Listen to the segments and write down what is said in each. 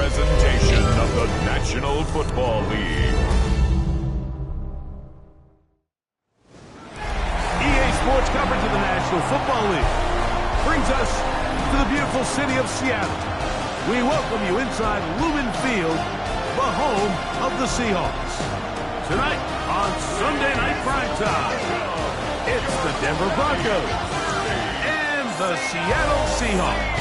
presentation of the National Football League. EA Sports coverage of the National Football League brings us to the beautiful city of Seattle. We welcome you inside Lumen Field, the home of the Seahawks. Tonight on Sunday Night Primetime, it's the Denver Broncos and the Seattle Seahawks.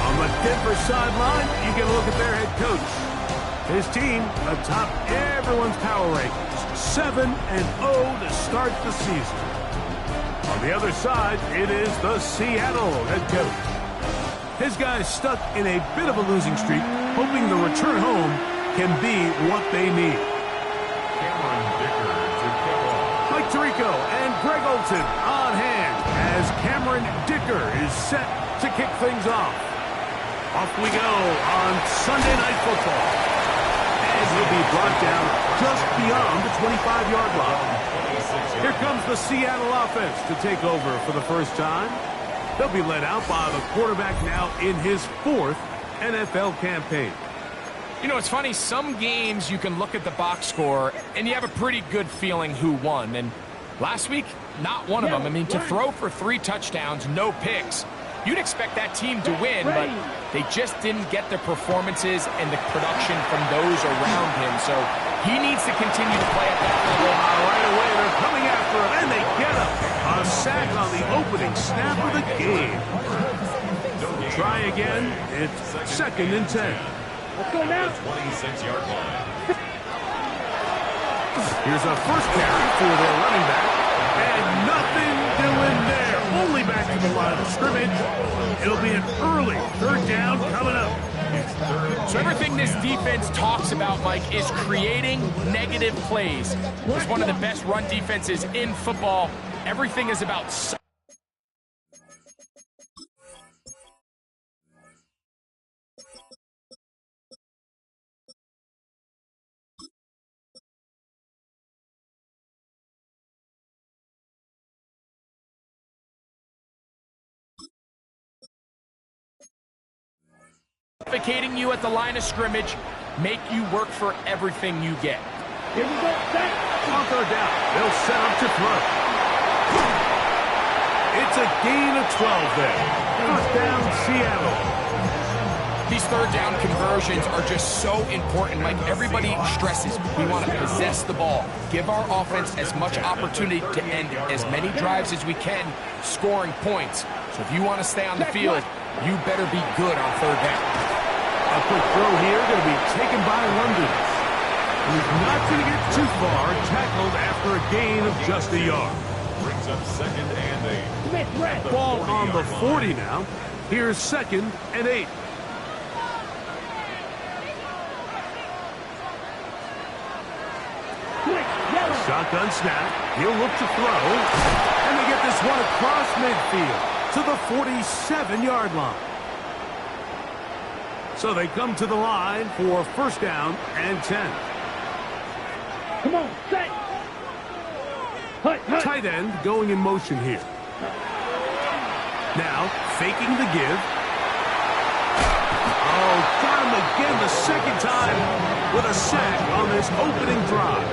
On the Denver sideline, you get a look at their head coach. His team atop everyone's power rankings, 7-0 to start the season. On the other side, it is the Seattle head coach. His guys stuck in a bit of a losing streak, hoping the return home can be what they need. Mike Tirico and Greg Olson on hand as Cameron Dicker is set to kick things off. Off we go on Sunday Night Football. And he'll be brought down just beyond the 25-yard line. Here comes the Seattle offense to take over for the first time. They'll be led out by the quarterback now in his 4th NFL campaign. You know, it's funny, some games you can look at the box score and you have a pretty good feeling who won. And last week, not one of them. I mean, to throw for 3 touchdowns, no picks, you'd expect that team to win, but they just didn't get the performances and the production from those around him. So he needs to continue to play at that level. Right away, they're coming after him, and they get him. A sack on the opening snap of the game. Try again. It's 2nd and 10. Let's go now. 26-yard line. Here's a first carry for their running back, and nothing doing there. Only back to the line of scrimmage. It'll be an early 3rd down coming up. So everything this defense talks about, Mike, is creating negative plays. It's one of the best run defenses in football. Everything is about... suffocating you at the line of scrimmage, make you work for everything you get. Here we go, set. On 3rd down, they'll set up to throw. It's a gain of 12 there. 1st down, Seattle. These 3rd down conversions are just so important. Like everybody stresses, we want to possess the ball, give our offense as much opportunity to end as many drives as we can, scoring points. So if you want to stay on the field, you better be good on 3rd down. A quick throw here, going to be taken by London. He's not going to get too far, tackled after a gain of just a yard. Brings up 2nd and 8. Ball on the 40 now. Here's 2nd and 8. Shotgun snap. He'll look to throw. And they get this one across midfield to the 47-yard line. So they come to the line for 1st down and 10. Come on, set. Tight end going in motion here. Now, faking the give. Oh, got him again the 2nd time with a sack on this opening drive.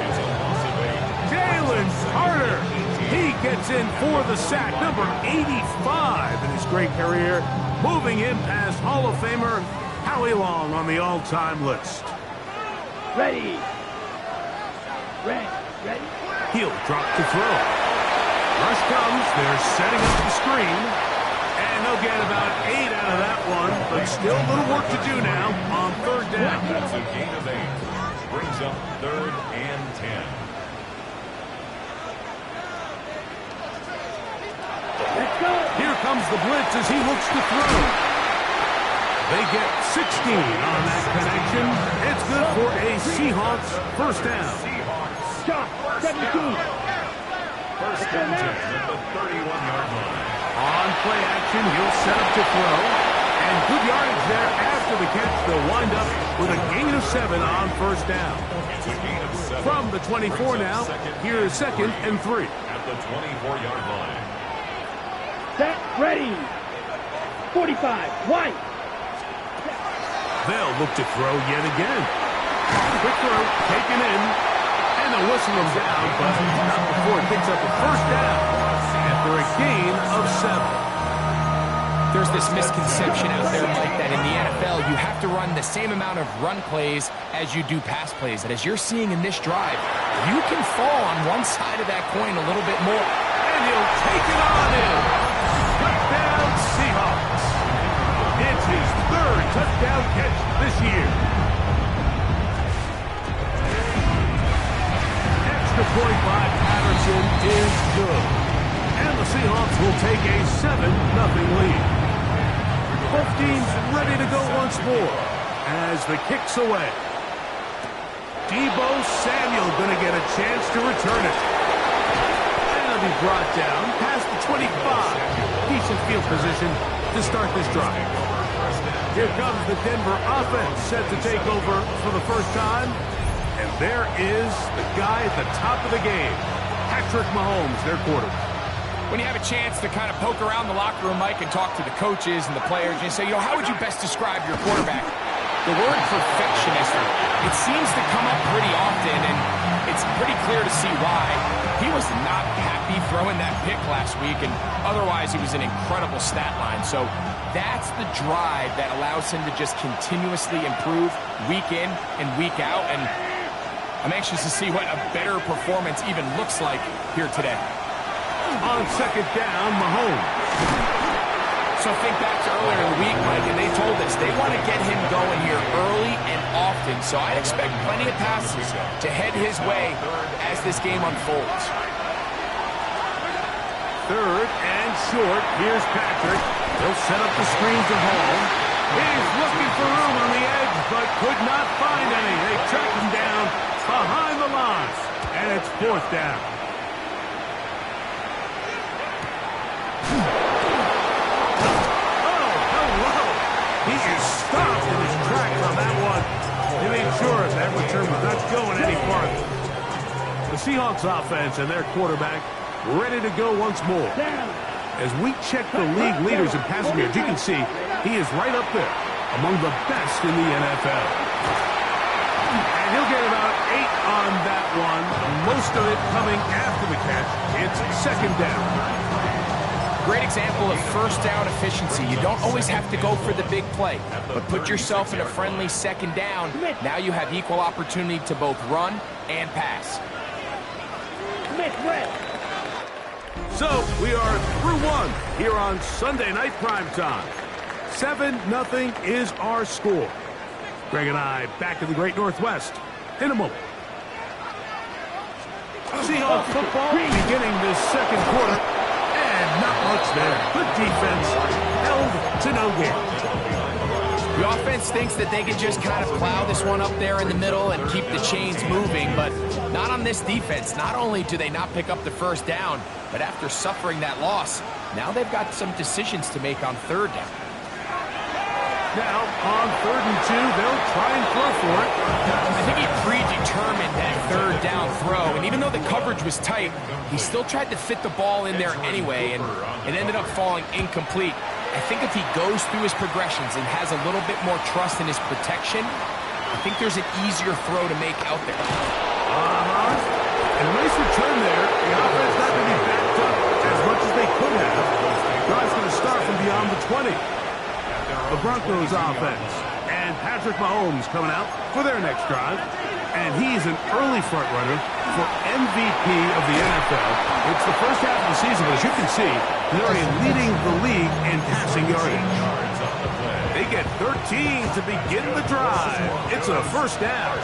Jalen Carter. He gets in for the sack, number 85 in his great career, moving him past Hall of Famer Howie Long on the all-time list. Ready. Ready. He'll drop to throw. Rush comes. They're setting up the screen. And they'll get about 8 out of that one, but still a little work to do now on 3rd down. That's a gain of 8. Brings up 3rd and 10. Let's go. Here comes the blitz as he looks to throw. They get 16 on that connection. It's good for a Seahawks 1st down. Shot. 17. 1st and 10 at the 31-yard line. On play action, he'll set up to throw. And good yardage there after the catch. They'll wind up with a gain of 7 on first down. From the 24 now, here is 2nd and 3. At the 24-yard line. Set, ready. 45, White. They'll look to throw yet again. Quick throw, taken in, and they'll whistle him down, but not before it picks up a first down after a gain of 7. There's this misconception out there, Mike, that in the NFL you have to run the same amount of run plays as you do pass plays. And as you're seeing in this drive, you can fall on one side of that coin a little bit more. And he'll take it on in. Touchdown Seahawks. It's his 3rd touchdown catch this year. Extra point by Patterson is good. And the Seahawks will take a 7-0 lead. Both teams ready to go once more as the kick's away. Deebo Samuel going to get a chance to return it. And he'll be brought down past the 25. Decent field position to start this drive. Here comes the Denver offense set to take over for the first time. And there is the guy at the top of the game, Patrick Mahomes, their quarterback. When you have a chance to kind of poke around the locker room, Mike, and talk to the coaches and the players, and you say, how would you best describe your quarterback? The word perfectionist, it seems to come up pretty often, and it's pretty clear to see why. He was not happy throwing that pick last week, and otherwise he was an incredible stat line. So that's the drive that allows him to just continuously improve week in and week out, and I'm anxious to see what a better performance even looks like here today. On 2nd down, Mahomes. So think back to earlier in the week, Mike, and they told us they want to get him going here early and often. So I expect plenty of passes to head his way as this game unfolds. 3rd and short. Here's Patrick. He'll set up the screen to Hall. He's looking for room on the edge, but could not find any. They track him down behind the line, and it's 4th down. He is stopped in his tracks on that one. He made sure that return was not going any farther. The Seahawks offense and their quarterback ready to go once more. As we check the league leaders in passing yards, you can see he is right up there among the best in the NFL. And he'll get about 8 on that one, most of it coming after the catch. It's 2nd down. Great example of first down efficiency. You don't always have to go for the big play, but put yourself in a friendly 2nd down. Now you have equal opportunity to both run and pass. So we are through one here on Sunday Night Primetime. 7-0 is our score. Greg and I back in the Great Northwest in a moment. Seahawks football beginning this 2nd quarter. Not much there. Good defense. Held to no gain. The offense thinks that they can just kind of plow this one up there in the middle and keep the chains moving, but not on this defense. Not only do they not pick up the first down, but after suffering that loss, now they've got some decisions to make on 3rd down. Now, on 3rd and 2, they'll try and throw for it. I think he predetermined that 3rd down throw, and even though the coverage was tight, he still tried to fit the ball in there anyway, and it ended up falling incomplete. I think if he goes through his progressions and has a little bit more trust in his protection, I think there's an easier throw to make out there. And a nice return there. The offense not going to be backed up as much as they could have. Drive's going to start from beyond the 20. The Broncos offense. And Patrick Mahomes coming out for their next drive. And he's an early front runner for MVP of the NFL. It's the first half of the season, but as you can see, they're leading the league in passing yardage. They get 13 to begin the drive. It's a first down.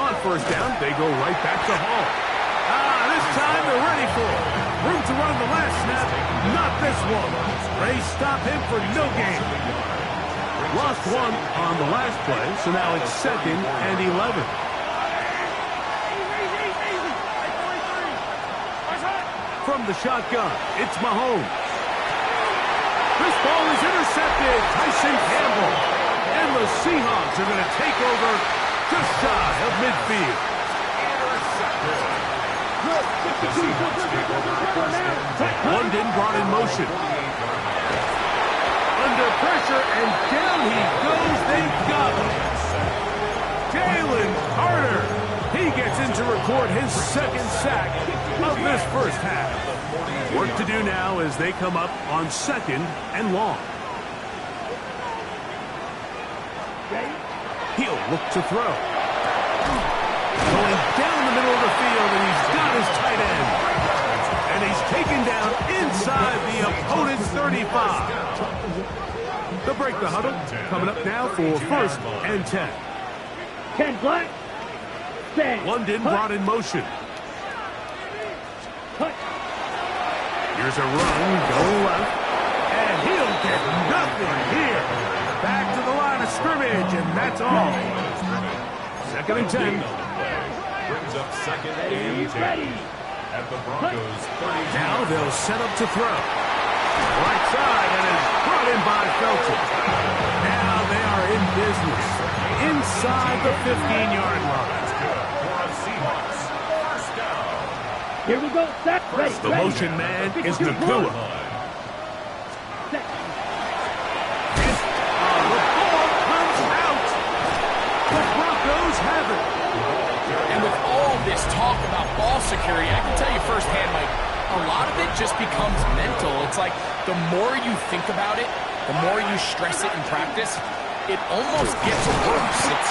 On first down, they go right back to Hall. This time they're ready for it. Room to run the last snap. Not this one. They stop him for no gain. Lost one on the last play, so now it's 2nd and 11. From From the shotgun, it's Mahomes. This ball is intercepted. Tyson Campbell. And the Seahawks are going to take over just shy of midfield. London brought in motion. Under pressure, and down he goes. They got him. Jalen Carter. He gets in to record his second sack of this first half. Work to do now as they come up on 2nd and long. He'll look to throw. Going down the middle of the field, and he's got his tight end. And he's taken down inside the opponent's 35. They'll break the huddle. Coming up now for 1st and 10. 10 black. Stand. London brought in motion. Cut. Here's a run, go left, and he'll get nothing here. Back to the line of scrimmage, and that's all. 2nd and 10. Brings up 2nd and 10. Ready. At the Broncos 30. Now they'll set up to throw. Right side, and is brought in by Felton. Now they are in business. Inside the 15-yard line. Here we go. Set. Ready. The motion man is Nakua. Set. The ball comes out. The Broncos have it. And with all this talk about ball security, I can tell you firsthand, Mike, a lot of it just becomes mental. It's like the more you think about it, the more you stress it in practice, it almost gets worse. It's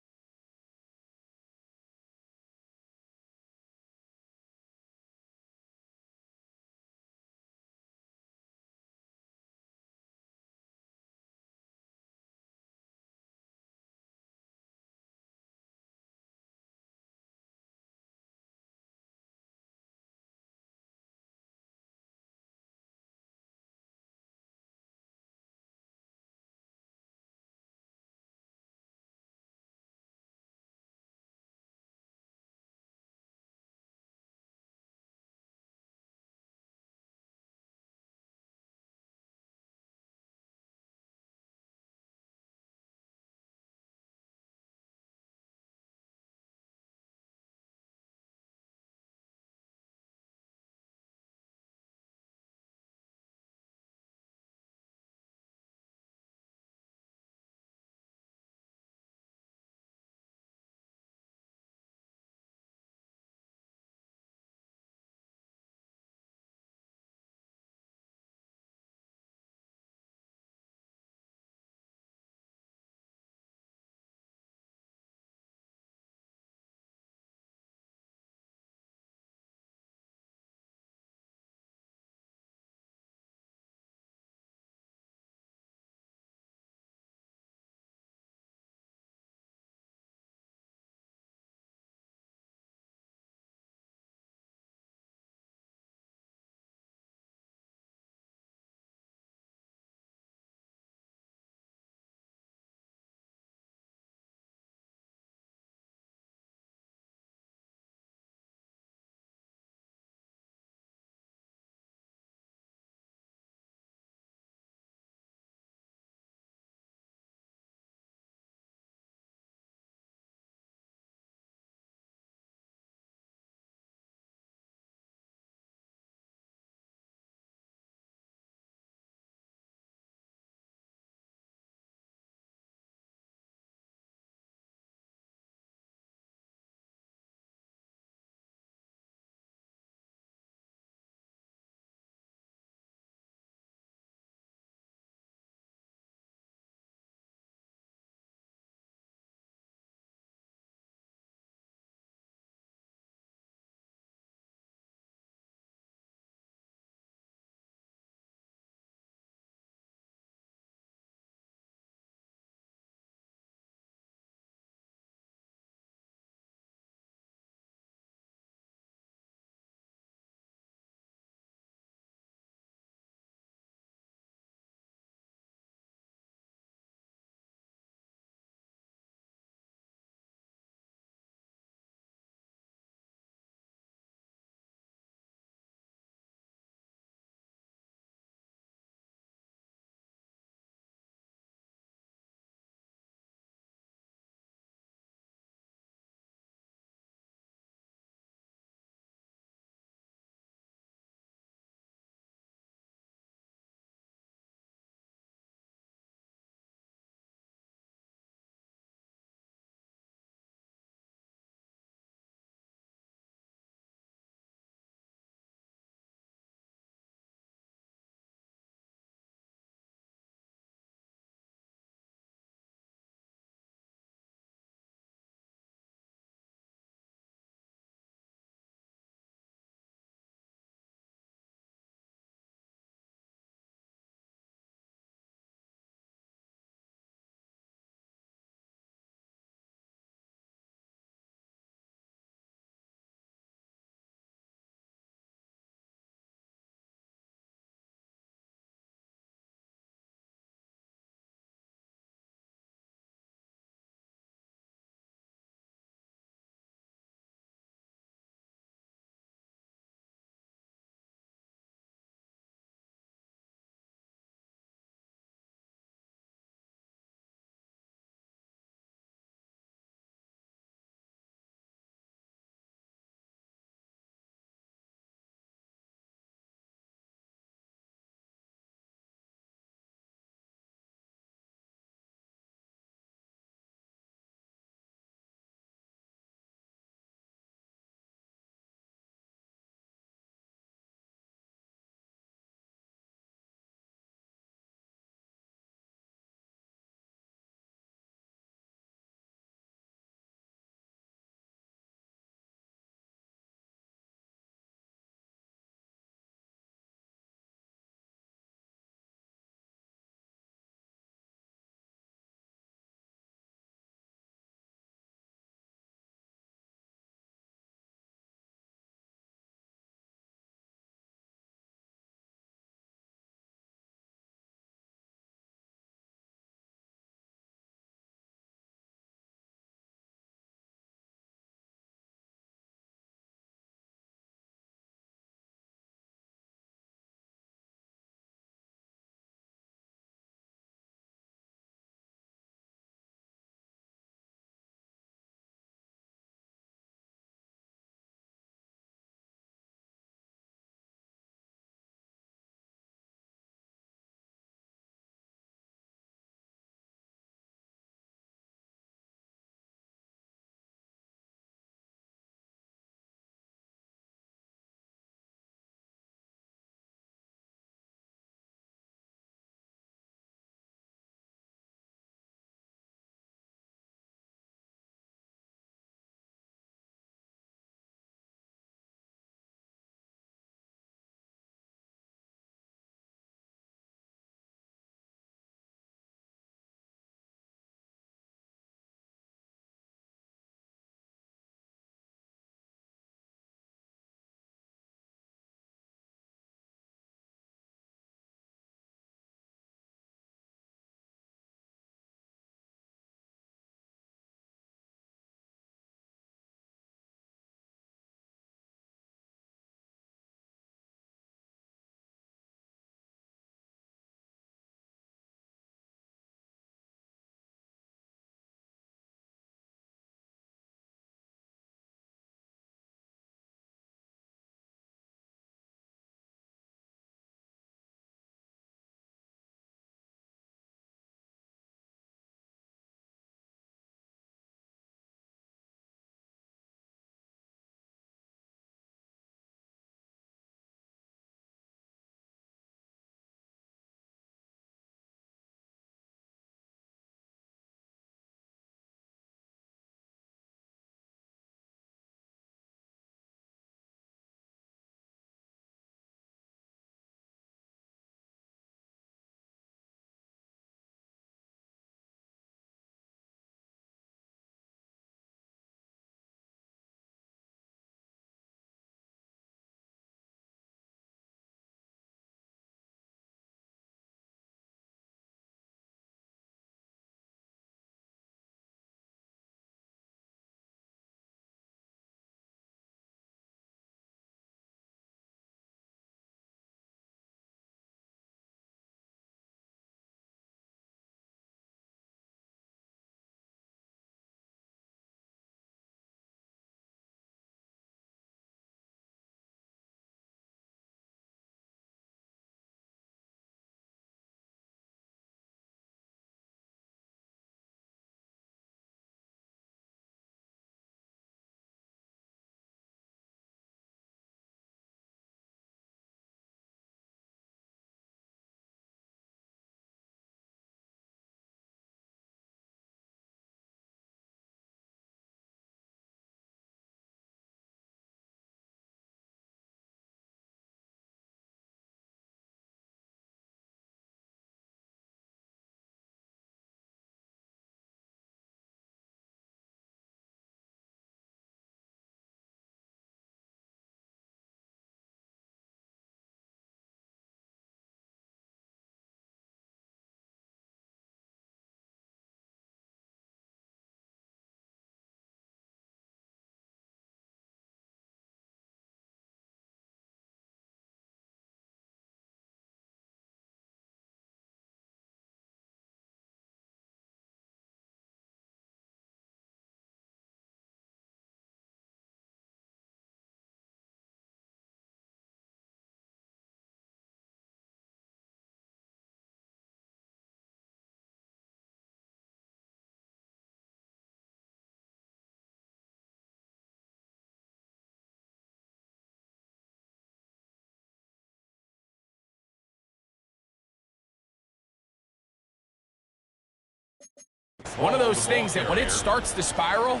One of those things that when it starts to spiral,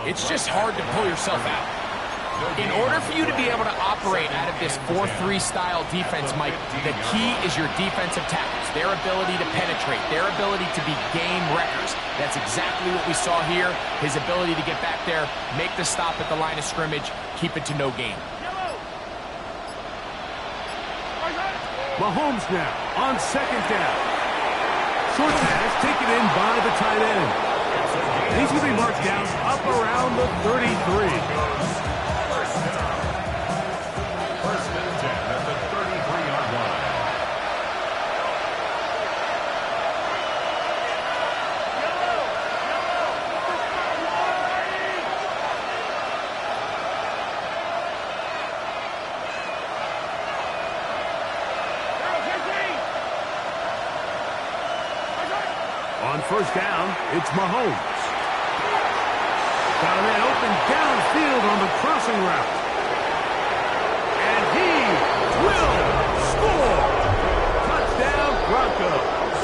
it's just hard to pull yourself out. In order for you to be able to operate out of this 4-3 style defense, Mike, the key is your defensive tackles, their ability to penetrate, their ability to be game wreckers. That's exactly what we saw here, his ability to get back there, make the stop at the line of scrimmage, keep it to no gain. Mahomes now on second down. Short pass taken in by the tight end. He's going to be marked down up around the 33. First and 10 at the 33-yard line. On first down, it's Mahomes. Got a man open downfield on the crossing route. And he will score! Touchdown, Broncos.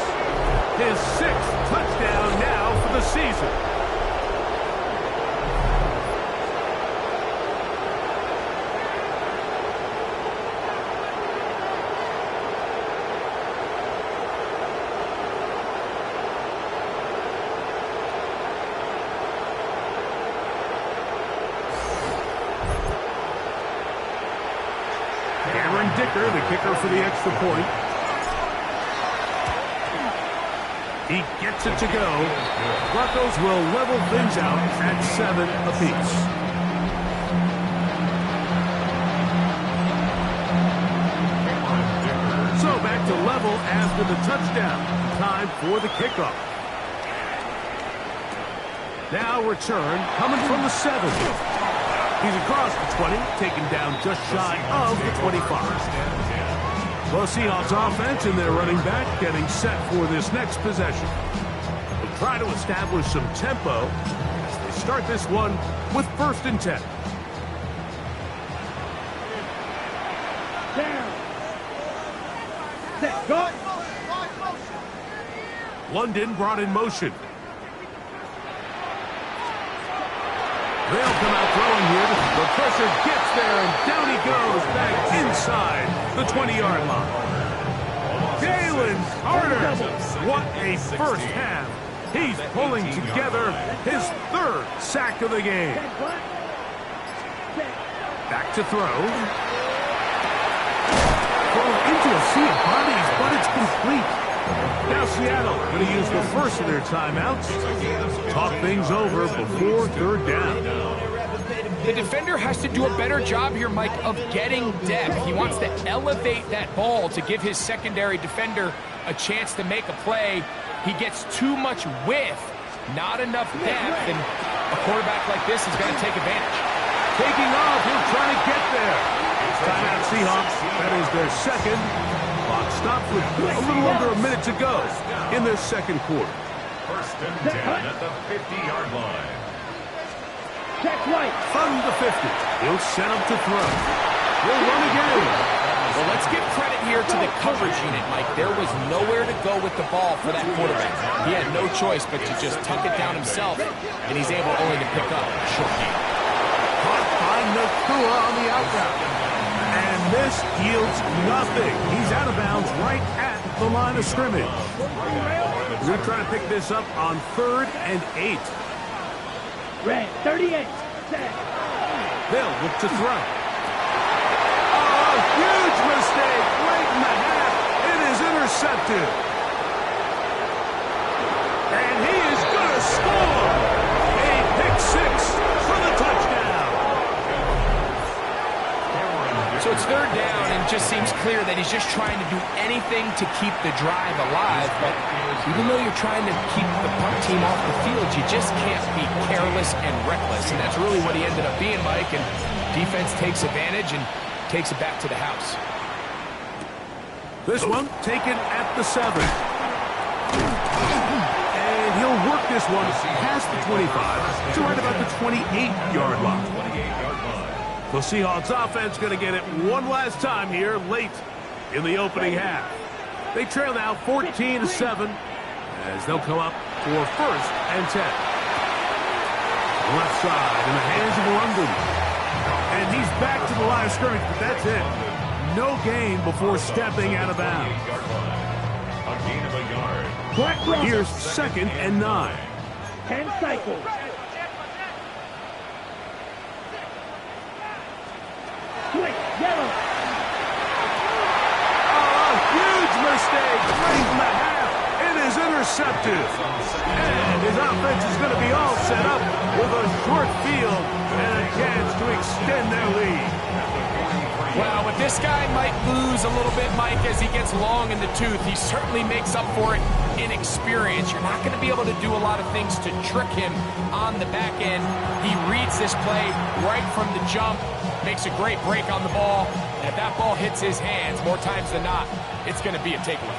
His 6th touchdown now for the season. Dicker, the kicker for the extra point. He gets it to go. Broncos will level things out at 7 apiece. So back to level after the touchdown. Time for the kickoff. Now return coming from the 7. He's across the 20, taken down just shy of the 25. Well, Seahawks offense and their running back getting set for this next possession. They'll try to establish some tempo as they start this one with 1st and 10. Down. Set. Go. London brought in motion. They'll come out throwing here. The pressure gets there, and down he goes back inside the 20-yard line. Jalen Carter, what a first half. He's pulling together his 3rd sack of the game. Back to throw. Thrown into a sea of bodies, but it's complete. Now Seattle going to use the first of their timeouts. Talk things over before 3rd down. The defender has to do a better job here, Mike, of getting depth. He wants to elevate that ball to give his secondary defender a chance to make a play. He gets too much width, not enough depth, and a quarterback like this is going to take advantage. Taking off, he'll try to get there. Timeout Seahawks, that is their 2nd. Clock stopped with a little under a minute to go in this 2nd quarter. First and 10 at the 50-yard line. Check right. From the 50, he'll set up to throw. He'll run again. Well, let's give credit here to the coverage unit, Mike. There was nowhere to go with the ball for that quarterback. He had no choice but to just tuck it down himself, and he's able only to pick up a short gain. Caught by Nakua on the outroute. And this yields nothing. He's out of bounds right at the line of scrimmage. We're going to try to pick this up on 3rd and 8. Red, 38. Set. They'll look to throw. Oh, huge mistake late in the half. It is intercepted. And he is going to score. A pick 6 for the touchdown. So it's 3rd down, and it just seems clear that he's just trying to do anything to keep the drive alive. But even though you're trying to keep the punt team off the field, you just can't be careless and reckless. And that's really what he ended up being, Mike. And defense takes advantage and takes it back to the house. This one taken at the 7. And he'll work this one past the 25 to right about the 28-yard line. The Seahawks offense going to get it one last time here late in the opening half. They trail now 14-7. as they'll come up for 1st and 10. Left side in the hands of London. And he's back to the line of scrimmage, but that's it. No gain before stepping out of bounds. A gain of a yard. Here's 2nd and 9. 10 cycles. Switch, yellow. Oh, a huge mistake late in the half. It is intercepted. And his offense is going to be all set up with a short field and a chance to extend their lead. Well, but this guy might lose a little bit, Mike, as he gets long in the tooth. He certainly makes up for it in experience. You're not going to be able to do a lot of things to trick him on the back end. He reads this play right from the jump, makes a great break on the ball. And if that ball hits his hands more times than not, it's going to be a takeaway.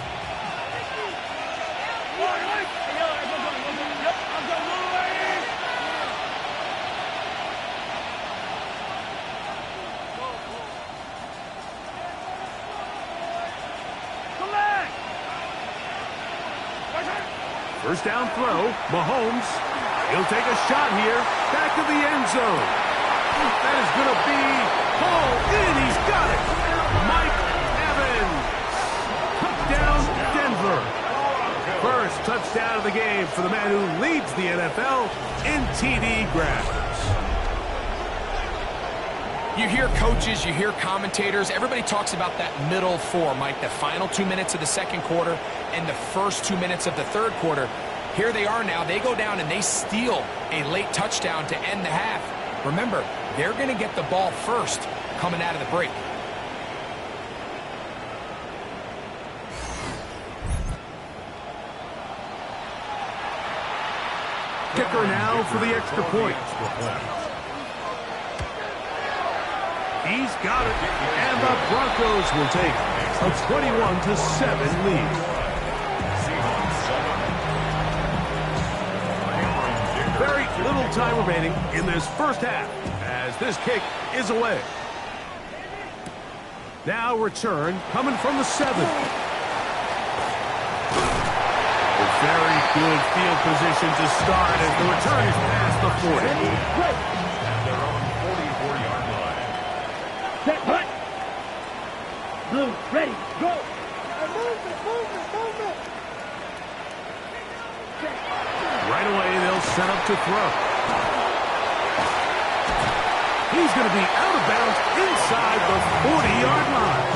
First down throw, Mahomes. He'll take a shot here, back of the end zone. That is going to be hauled in. He's got it. Mike Evans. Touchdown, Denver. First touchdown of the game for the man who leads the NFL in TD grabs. You hear coaches, you hear commentators, everybody talks about that middle four, Mike, the final 2 minutes of the second quarter and the first 2 minutes of the third quarter. Here they are now. They go down and they steal a late touchdown to end the half. Remember, they're going to get the ball first coming out of the break. Kicker now for the extra point. He's got it, and the Broncos will take a 21-7 lead. Very little time remaining in this first half as this kick is away. Now return coming from the 7. A very good field position to start as the return is past the 40. At their own 44-yard line. Set, hut. Blue, ready, go. Right away, they'll set up to throw. He's going to be out of bounds inside the 40-yard line.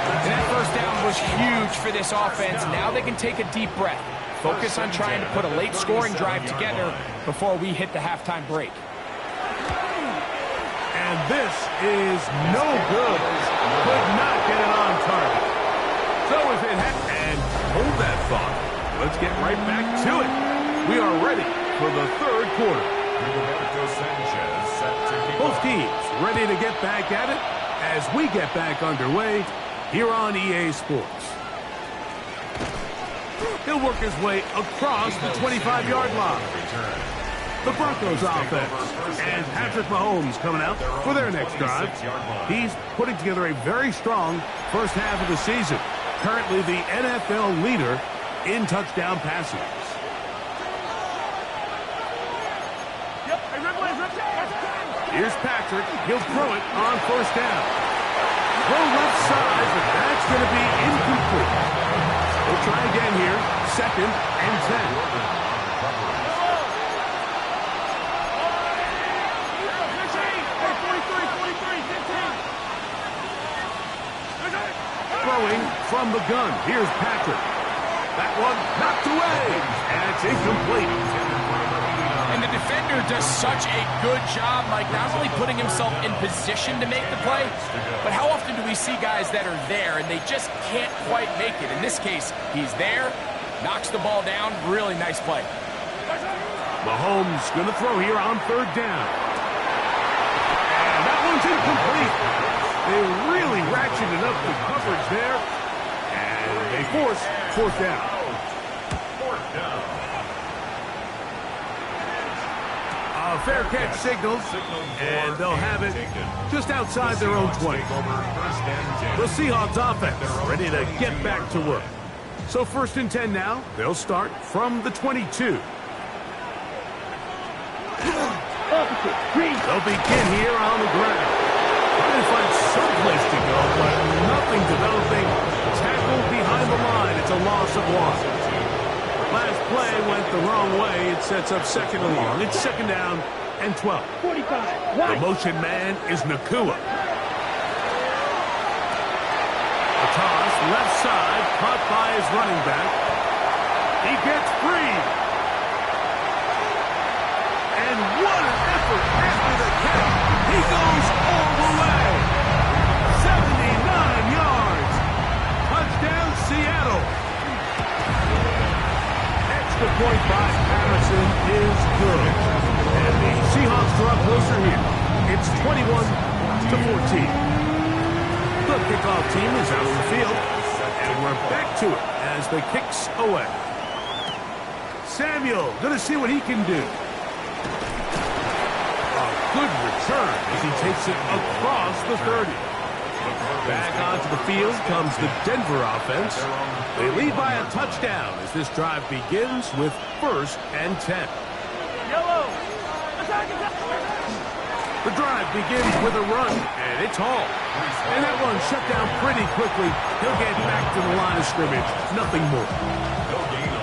And that first down was huge for this offense. Now they can take a deep breath. Focus on trying to put a late scoring drive together before we hit the halftime break. And this is no good. Could not get it on target. So if it and hold that thought. Let's get right back to it. We are ready for the third quarter. Both teams ready to get back at it as we get back underway here on EA Sports. He'll work his way across the 25-yard line. The Broncos offense and Patrick Mahomes coming out for their next drive. He's putting together a very strong first half of the season. Currently the NFL leader in touchdown passes. Here's Patrick. He'll throw it on first down. Throw left side, but that's going to be incomplete. We'll try again here. 2nd and 10. Throwing from the gun. Here's Patrick. That one knocked away. And it's incomplete. And the defender does such a good job, Mike, not only putting himself in position to make the play, but how often do we see guys that are there and they just can't quite make it? In this case, he's there, knocks the ball down. Really nice play. Mahomes going to throw here on third down. And that one's incomplete. They really ratcheted up the coverage there. And they force fourth down. A fair catch signals, and they'll have it just outside their own 20. The Seahawks offense ready to get back to work. So 1st and 10 now. They'll start from the 22. Opposite. Green. They'll begin here on the ground. Trying to find some place to go, but nothing developing. Tackle behind the line. It's a loss of 1. Last play went the wrong way. It sets up 2nd and long. It's 2nd down and 12. 45. The Wide. motion man is Nakua. A toss left side, caught by his running back. He gets free. And what an effort after the catch. He goes all the way. 79 yards. Touchdown, Seattle. Extra point by Harrison is good. And the Seahawks draw closer here. It's 21-14. The kickoff team is out of the field. And we're back to it as the kicks away. Samuel going to see what he can do. A good return as he takes it across the 30. Back onto the field comes the Denver offense. They lead by a touchdown as this drive begins with 1st and 10. Yellow. The drive begins with a run, and it's Hall. And that one shut down pretty quickly. He'll get back to the line of scrimmage. Nothing more.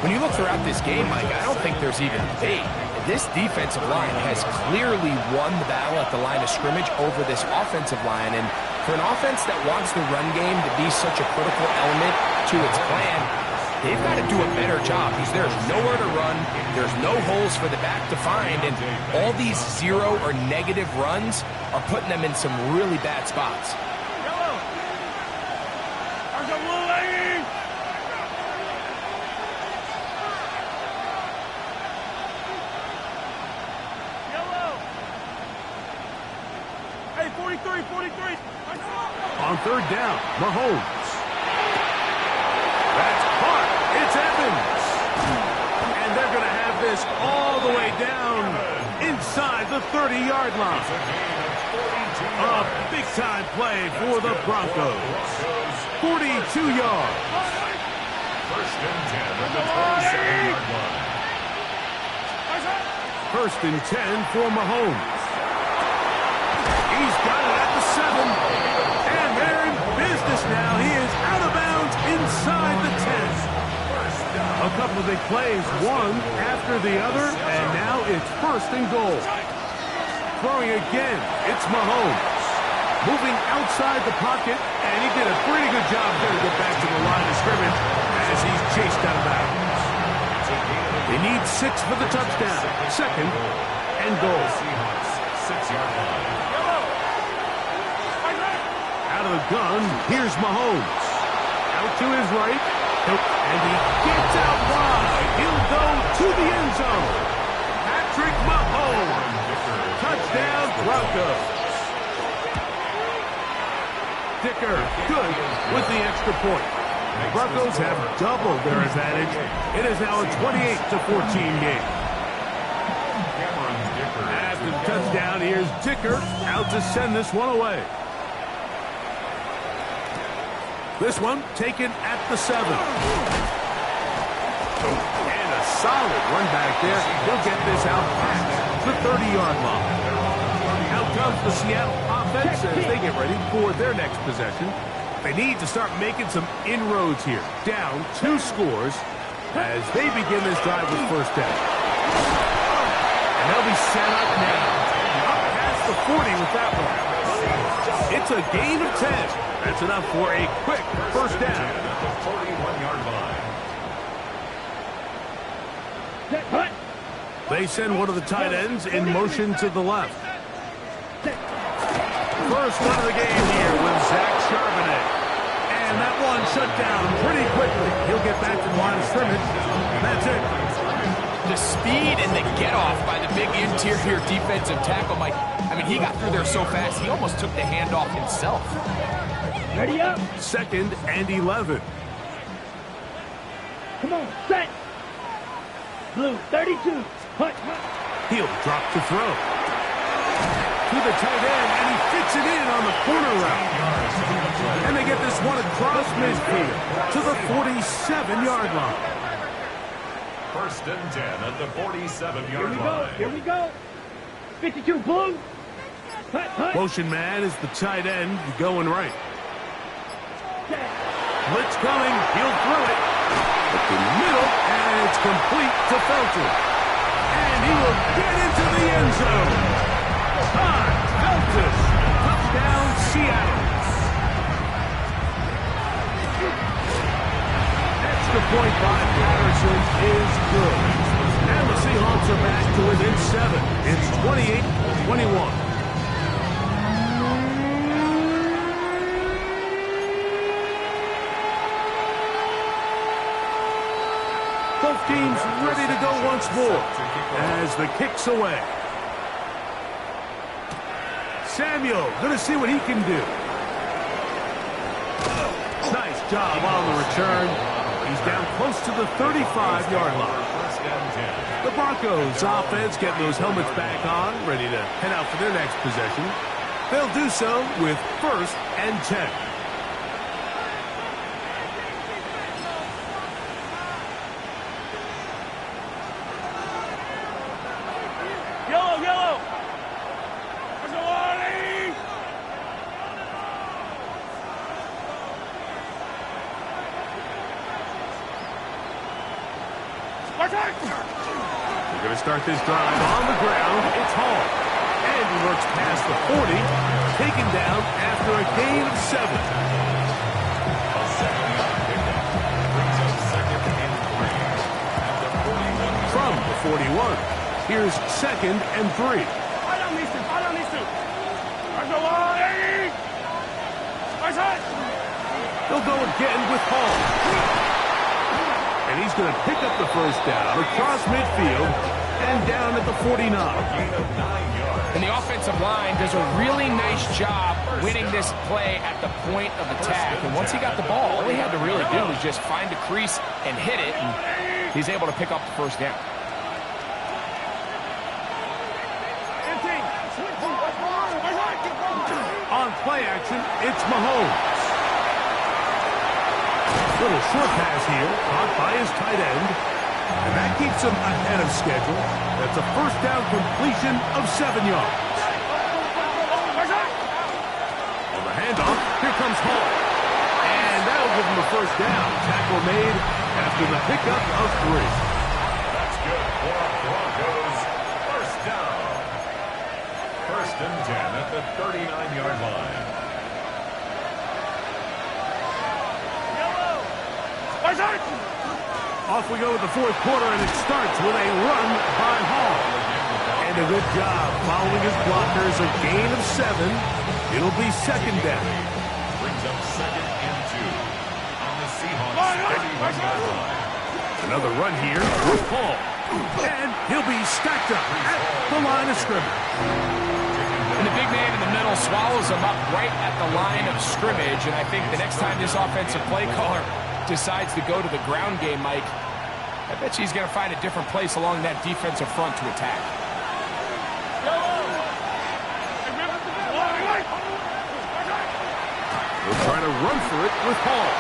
When you look throughout this game, Mike, I don't think there's even debate. This defensive line has clearly won the battle at the line of scrimmage over this offensive line. And for an offense that wants the run game to be such a critical element to its plan, they've got to do a better job because there's nowhere to run. There's no holes for the back to find. And all these 0 or negative runs are putting them in some really bad spots. Yellow. There's a blue lady. Yellow. Hey, 43, 43. On 3rd down, Mahomes. That's caught. It's Evans. And they're going to have this all the way down inside the 30-yard line. A big-time play for the Broncos. 42 yards. 1st and 10 at the 27-yard line. 1st and 10 for Mahomes. He's got it at the 7. And they're in business now. He is out of bounds inside the 10. A couple of big plays, one after the other, and now it's 1st and goal. Throwing again, it's Mahomes. Moving outside the pocket, and he did a pretty good job there to get back to the line of scrimmage as he's chased out of bounds. They need 6 for the touchdown. 2nd and goal. 6-yard line. Out of the gun, here's Mahomes. Out to his right, and he gets out wide. He'll go to the end zone. Patrick Mahomes. Touchdown, Broncos. Dicker, good with the extra point. The Broncos have doubled their advantage. It is now a 28-14 game. After the touchdown, here's Dicker out to send this one away. This one taken at the 7. And a solid run back there. He'll get this out past the 30-yard line. Out comes the Seattle offense as they get ready for their next possession. They need to start making some inroads here. Down 2 scores as they begin this drive with 1st down. And they'll be set up now. Up past the 40 with that one. It's a gain of 10. That's enough for a quick 1st down. 41-yard line. They send one of the tight ends in motion to the left. First one of the game here with Zach Charbonnet. And that one shut down pretty quickly. He'll get back to the line of scrimmage. And that's it. The speed and the get-off by the big interior defensive tackle, Mike. I mean, he got through there so fast, he almost took the handoff himself. Ready up. 2nd and 11. Come on, set. Blue, 32. Hut. He'll drop to throw. to the tight end, and he fits it in on the corner route. And they get this one across midfield to the 47-yard line. First and 10 at the 47-yard line. Here we go. 52 blue. Hut. Motion man is the tight end going right. Blitz coming. He'll throw it. Up the middle, and it's complete to Felton. And he will get into the end zone. Felton. Touchdown, Seattle. Extra point by Patterson is good. And the Seahawks are back to within 7. It's 28-21. Both teams ready to go once more as the kick's away. Samuel going to see what he can do. Nice job on the return. He's down close to the 35-yard line. The Broncos offense getting those helmets back on, ready to head out for their next possession. They'll do so with 1st and 10. Yellow. There's a warning. We're going to start this drive on the ground. It's Hall. And he works past the 40, taken down after a gain of 7. A 7-yard pickup brings up 2nd and 3 at the 41. From the 41, here's 2nd and 3. I don't need to. There's a warning. They'll go again with Hall. And he's going to pick up the first down across midfield and down at the 49. And the offensive line does a really nice job winning this play at the point of attack. And once he got the ball, all he had to really do was just find a crease and hit it. And he's able to pick up the first down. On play action, it's Mahomes. Little short pass here, caught by his tight end. And that keeps him ahead of schedule. That's a first down completion of 7 yards. On the handoff, here comes Hall. And that'll give him a first down. Tackle made after the pickup of 3. That's good for Broncos. First down. First and 10 at the 39-yard line. Off we go with the 4th quarter, and it starts with a run by Hall. And a good job following his blockers, a gain of 7. It'll be 2nd down. Brings up 2nd and 2 on the Seahawks 31-yard line. Another run here with Hall. And he'll be stacked up at the line of scrimmage. And the big man in the middle swallows him up right at the line of scrimmage. And I think the next time this offensive play caller decides to go to the ground game, Mike, I bet he's going to find a different place along that defensive front to attack. They'll try to run for it with Hall.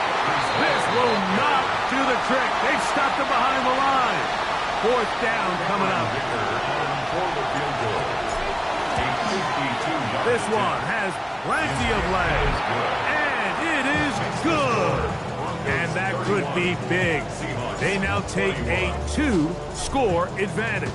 This will not do the trick. They've stopped him behind the line. 4th down coming up. This one has plenty of legs. And it is good. And that could be big. They now take a 2-score advantage.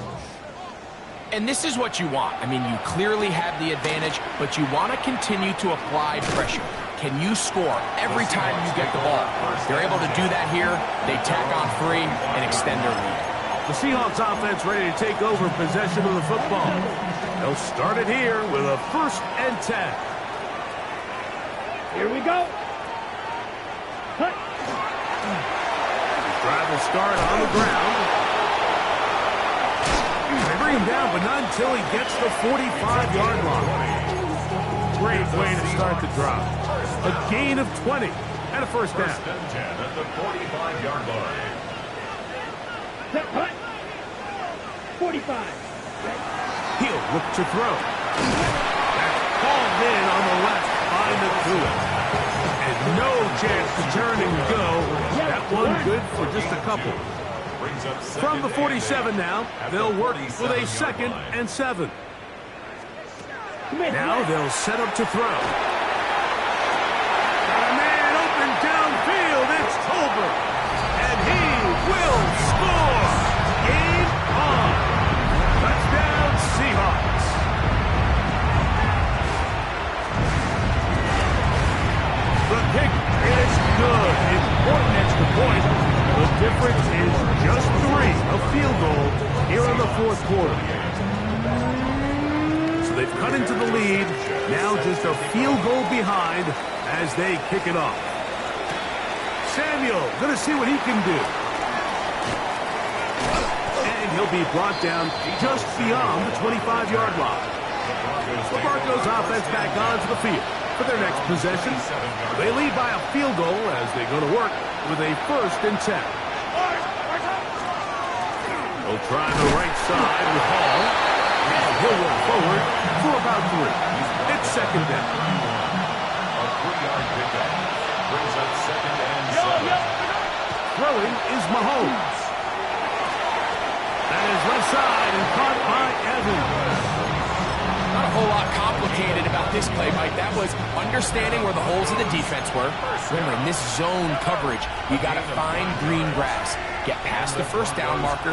And this is what you want. I mean, you clearly have the advantage, but you want to continue to apply pressure. Can you score every time you get the ball? They're able to do that here. They tack on 3 and extend their lead. The Seahawks offense ready to take over possession of the football. They'll start it here with a 1st and 10. Here we go. Cut. Drive will start on the ground. They bring him down, but not until he gets the 45-yard line. Great way to start the drive. A gain of 20 and a first down. First and 10 at the 45-yard line. Cut. 45. He'll look to throw. hauled in on the left by Nakua. And no chance to turn and go. That one good for just a couple. From the 47 now, they'll work with a 2nd and 7. Now they'll set up to throw. Got a man open downfield. It's Tolbert. And he will score. Game on. Touchdown Seahawks. The kick is good. Important extra point. The difference is just 3, a field goal here in the 4th quarter. So they've cut into the lead. Now just a field goal behind as they kick it off. Samuel going to see what he can do. And he'll be brought down just beyond the 25-yard line. The Broncos offense back onto the field for their next possession. They lead by a field goal as they go to work with a 1st and 10. They'll try the right side with Hall. And he'll roll forward for about 3. It's 2nd down. A 3-yard pickup brings up 2nd and 7. Throwing is Mahomes. That is left side and caught by Evans. Not a whole lot complicated about this play, Mike. That was understanding where the holes in the defense were. Remember, in this zone coverage, you got to find green grass. Get past the 1st down marker,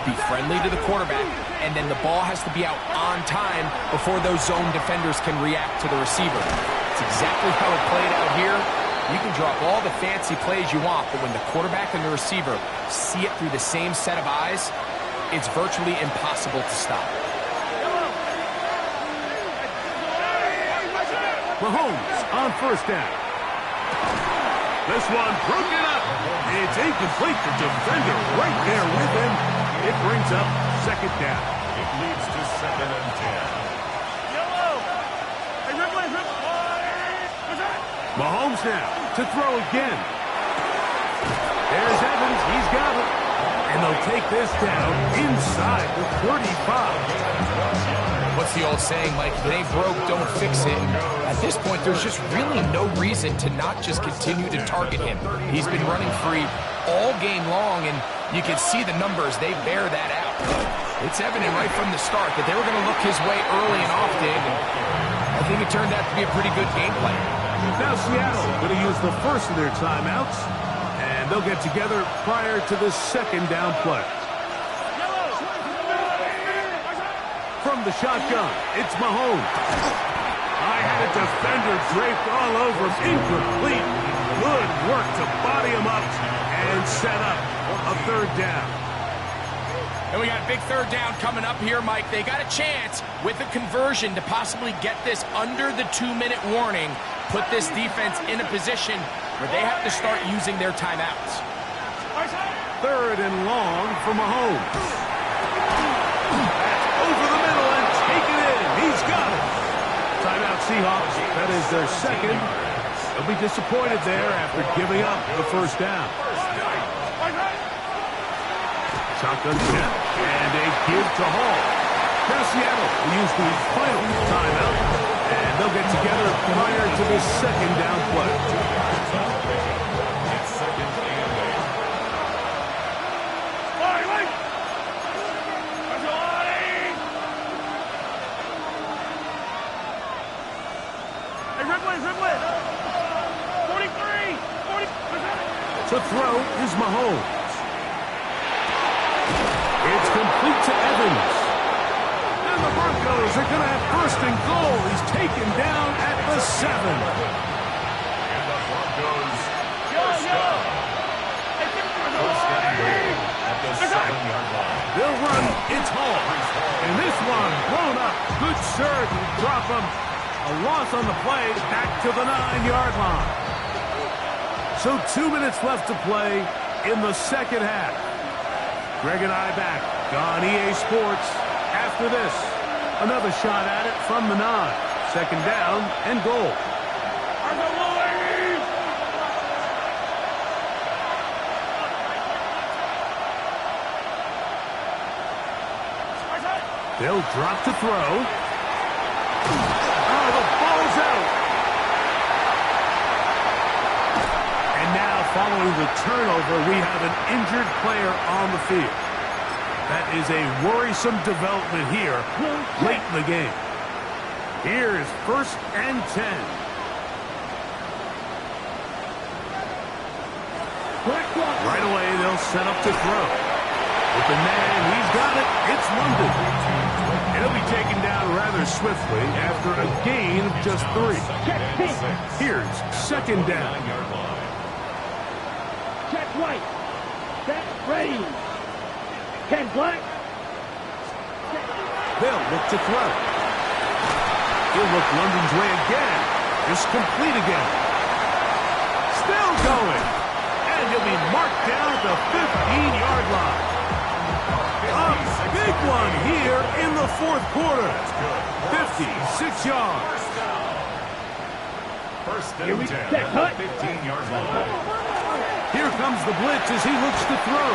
be friendly to the quarterback, and then the ball has to be out on time before those zone defenders can react to the receiver. It's exactly how it played out here. You can drop all the fancy plays you want, but when the quarterback and the receiver see it through the same set of eyes, it's virtually impossible to stop. Mahomes on 1st down. This one broken up. It's incomplete. The defender right there with him. It brings up 2nd down. It leads to 2nd and 10. Mahomes now to throw again. There's Evans. He's got it. And they'll take this down inside the 35. What's the old saying, Mike? If it ain't broke, don't fix it. At this point, there's just really no reason to not just continue to target him. He's been running free all game long, and you can see the numbers. They bear that out. It's evident right from the start that they were going to look his way early and often, and I think it turned out to be a pretty good game plan. Now Seattle going to use the first of their timeouts, and they'll get together prior to the 2nd down play. From the shotgun, it's Mahomes. I had a defender draped all over him. Incomplete. Good work to body him up and set up a 3rd down. And we got a big 3rd down coming up here, Mike. They got a chance with a conversion to possibly get this under the 2-minute warning, put this defense in a position where they have to start using their timeouts. 3rd and long for Mahomes. Over the middle and take it in. He's got it. Timeout Seahawks. That is their 2nd. They'll be disappointed there after giving up the 1st down. Shotgun snap and a give to Hall. Now Seattle will use the final timeout, and they'll get together prior to the 2nd down play. It's 2nd and 8. To throw is Mahomes. It's complete to Evans. And the Broncos are going to have 1st and goal. He's taken down at the 7. And the Broncos first down. 1st and goal at the 7-yard line. They'll run. It's Hall. And this one blown up. Good surge and drop him. A loss on the play back to the 9-yard line. So 2 minutes left to play in the 2nd half. Greg and I back on EA Sports. After this, another shot at it from the 9. 2nd down and goal. They'll drop to throw. Oh, the falls out. And now, following the turnover, we have an injured player on the field. That is a worrisome development here late in the game. Here is 1st and 10. Right away, they'll set up to throw. With the man, he's got it. It's London. And he'll be taken down rather swiftly after a gain of just 3. Here's 2nd down. Check right. Set, ready. Ken Black. They'll look to throw. He'll look London's way again. It's complete again. Still going. And he'll be marked down at the 15-yard line. A big one here in the 4th quarter. 56 yards. First and 10 at the 15-yard line. Here comes the blitz as he looks to throw.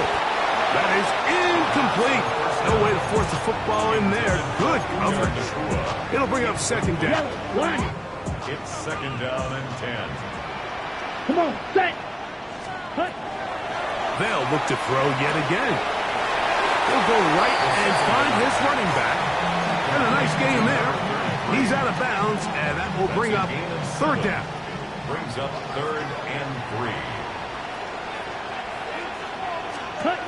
That is incomplete. No way to force the football in there. Good coverage. It'll bring up 2nd down. It's 2nd down and 10. Come on, set. Hut. They'll look to throw yet again. He'll go right and find his running back. And a nice game there. He's out of bounds, and that will bring up 3rd down. Brings up 3rd and 3. Hut.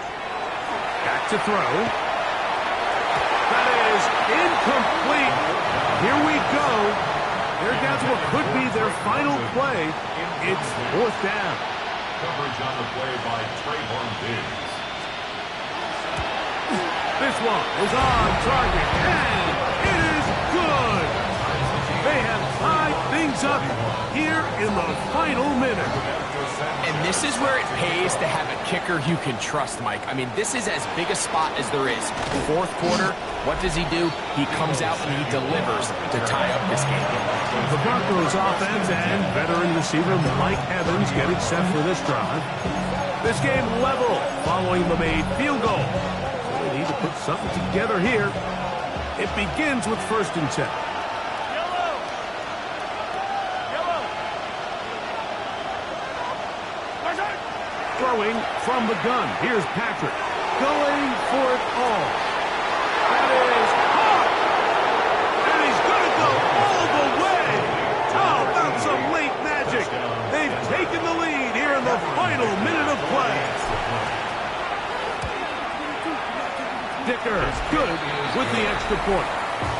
Back to throw. That is incomplete. Here we go. They're down to what could be their final play. It's 4th down. Coverage on the play by Trayvon Diggs. This one is on target, and it is good. They have tied things up here in the final minute. And this is where it pays to have a kicker you can trust, Mike. I mean, this is as big a spot as there is. 4th quarter, what does he do? He comes out and he delivers to tie up this game. The Broncos offense and veteran receiver Mike Evans getting set for this drive. This game level following the made field goal. So they need to put something together here. It begins with 1st and 10. Throwing from the gun. Here's Patrick going for it all. That is hot. And he's going to go all the way. How about some late magic? They've taken the lead here in the final minute of play. Dicker good with the extra point.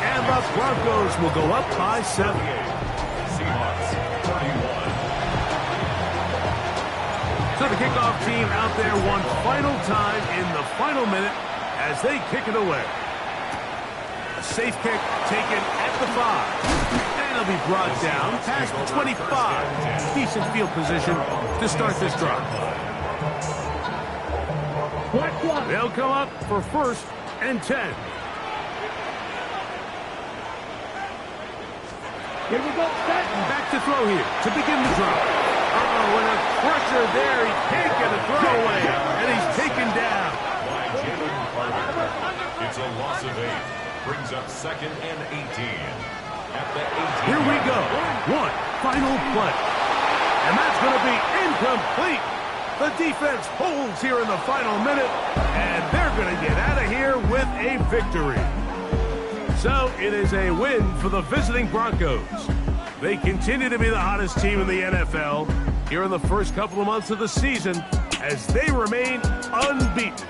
And the Broncos will go up by 7. Seahawks 31. So the kickoff team out there one final time in the final minute as they kick it away. A safe kick taken at the 5. And it'll be brought down past the 25. Decent field position to start this drive. They'll come up for 1st and 10. Here we go, set. Back to throw here to begin the drive. Oh, and a pressure there. He can't get a throw away. And he's taken down. By Jalen Carter. It's a loss of 8. Brings up 2nd and 18. At the 18. Here we go. One final play. And that's going to be incomplete. The defense holds here in the final minute. And they're going to get out of here with a victory. So it is a win for the visiting Broncos. They continue to be the hottest team in the NFL here in the first couple of months of the season as they remain unbeaten.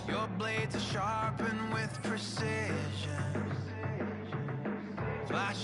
Your blades are sharp